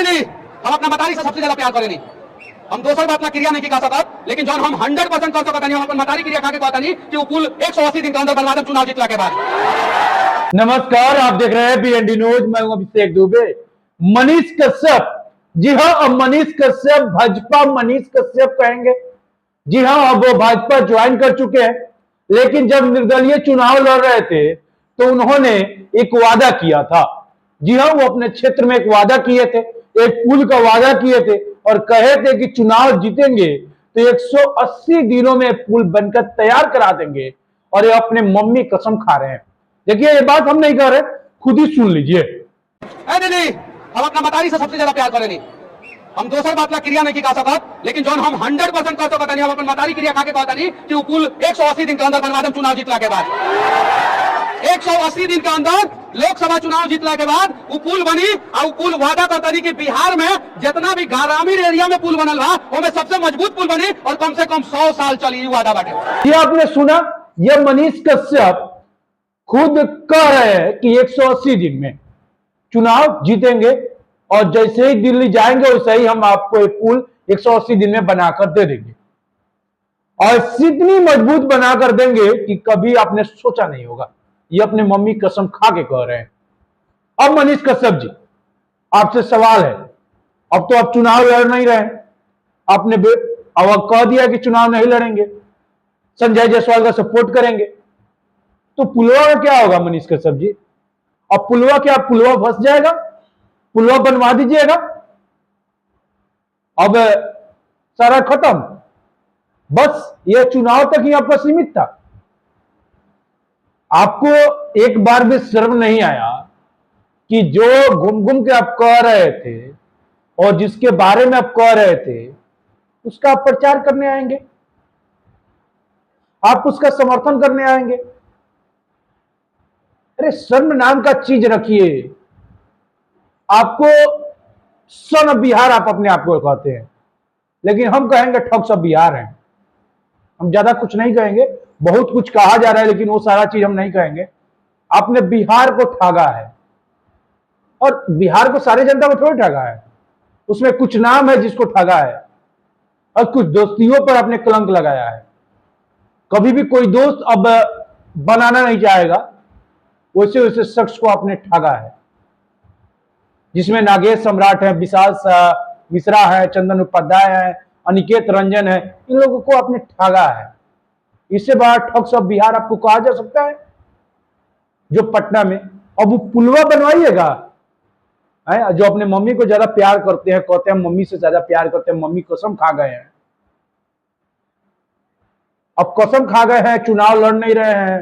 दीदी हम अपना मतारी से सबसे ज्यादा प्यार करेनी। हम दोसर बात ना क्रिया नहीं की सकत, लेकिन जौन हम 100% कर सकत हम अपन मतारी क्रिया खा के कहता नहीं कि वो कुल 180 दिन के अंदर बनवा दे चुनाव जीतला के बाद। नमस्कार, आप देख रहे हैं बीएनडी न्यूज। मैं हूं अभिषेक दुबे। मनीष कश्यप, जी हां, अब मनीष कश्यप भाजपा मनीष कश्यप कहेंगे। जी हां, अब वो भाजपा ज्वाइन कर चुके हैं। लेकिन जब निर्दलीय चुनाव लड़ रहे थे तो उन्होंने एक वादा किया था। जी हां, वो अपने क्षेत्र में एक वादा किए थे, एक पुल का वादा किए थे और कहे थे कि चुनाव जीतेंगे तो 180 दिनों में पुल बनकर तैयार करा देंगे। और ये अपने मम्मी कसम खा रहे हैं। देखिए, ये बात हम नहीं कह रहे, खुद ही सुन लीजिए। दीदी हम अपना मतारी से सबसे ज्यादा प्यार करेनी। हम दोसर बात ना क्रिया नहीं की सकत, लेकिन जौन हम 100% कर सकत हम अपन मतारी क्रिया खा के कहता नहीं कि वो कुल 180 दिन के अंदर बनवा दे चुनाव जीतला के बाद। 180 दिन के अंदर लोकसभा चुनाव जीतला के बाद वो पुल बनी और वो पुल वादा करता नहीं कि बिहार में जितना भी ग्रामीण एरिया में पुल बनल बा वो में सबसे मजबूत पुल बनी और कम से कम 100 साल चली। वादा बाटे। ये आपने सुना, ये मनीष कश्यप खुद कह रहे हैं कि 180 दिन में चुनाव जीतेंगे और जैसे ही दिल्ली जाएंगे वैसे ही हम आपको एक पुल 180 दिन में बनाकर दे देंगे और इतनी मजबूत बनाकर देंगे कि कभी आपने सोचा नहीं होगा। ये अपने मम्मी कसम खा के कह रहे हैं। अब मनीष कश्यप जी, आपसे सवाल है, अब तो आप चुनाव लड़ नहीं रहे, आपने अब कह दिया कि चुनाव नहीं लड़ेंगे, संजय जायसवाल का सपोर्ट करेंगे, तो पुलवा का क्या होगा मनीष कश्यप जी? अब पुलवा क्या, पुलवा फंस जाएगा? पुलवा बनवा दीजिएगा, अब सारा खत्म। बस ये चुनाव तक ही आपका सीमित था। आपको एक बार भी शर्म नहीं आया कि जो घूम घूम के आप कह रहे थे और जिसके बारे में आप कह रहे थे उसका आप प्रचार करने आएंगे, आप उसका समर्थन करने आएंगे? अरे शर्म नाम का चीज रखिए। आपको सन ऑफ बिहार आप अपने आप को कहते हैं, लेकिन हम कहेंगे ठग्स ऑफ बिहार हैं। हम ज्यादा कुछ नहीं कहेंगे, बहुत कुछ कहा जा रहा है लेकिन वो सारा चीज हम नहीं कहेंगे। आपने बिहार को ठगा है और बिहार को सारी जनता को थोड़ी ठगा है, उसमें कुछ नाम है जिसको ठगा है और कुछ दोस्तियों पर आपने कलंक लगाया है। कभी भी कोई दोस्त अब बनाना नहीं चाहेगा, वैसे वैसे शख्स को आपने ठगा है, जिसमें नागेश सम्राट है, विशाल मिश्रा है, चंदन उपाध्याय है, अनिकेत रंजन है। इन लोगों को आपने ठगा है। इससे बड़ा ठग्स ऑफ बिहार आपको कहा जा सकता है? जो पटना में अब वो पुलवा बनवाइएगा, जो अपने मम्मी को ज्यादा प्यार करते हैं, कहते हैं मम्मी से ज्यादा प्यार करते हैं, मम्मी कसम खा गए हैं। अब कसम खा गए हैं, चुनाव लड़ नहीं रहे हैं,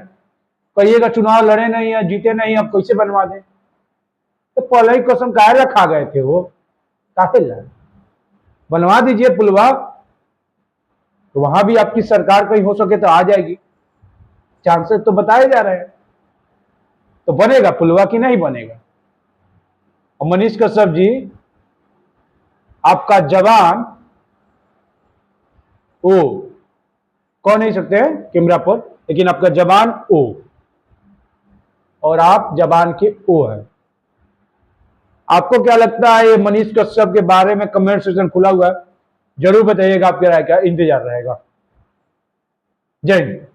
कहिएगा चुनाव लड़े नहीं है, जीते नहीं, अब कैसे बनवा दें? तो पहले ही कसम काहे खा गए थे, वो काहे ला बनवा दीजिए पुलवा, तो वहां भी आपकी सरकार कहीं हो सके तो आ जाएगी। चांसेस तो बताए जा रहे हैं, तो बनेगा पुलवा कि नहीं बनेगा? और मनीष कश्यप जी, आपका जवान ओ कह नहीं सकते हैं कैमरा पर, लेकिन आपका जवान ओ और आप जवान के ओ है। आपको क्या लगता है ये मनीष कश्यप के बारे में? कमेंट सेक्शन खुला हुआ है, जरूर बताइएगा। आपकी राय क्या, इंतजार रहेगा। जय हिंद।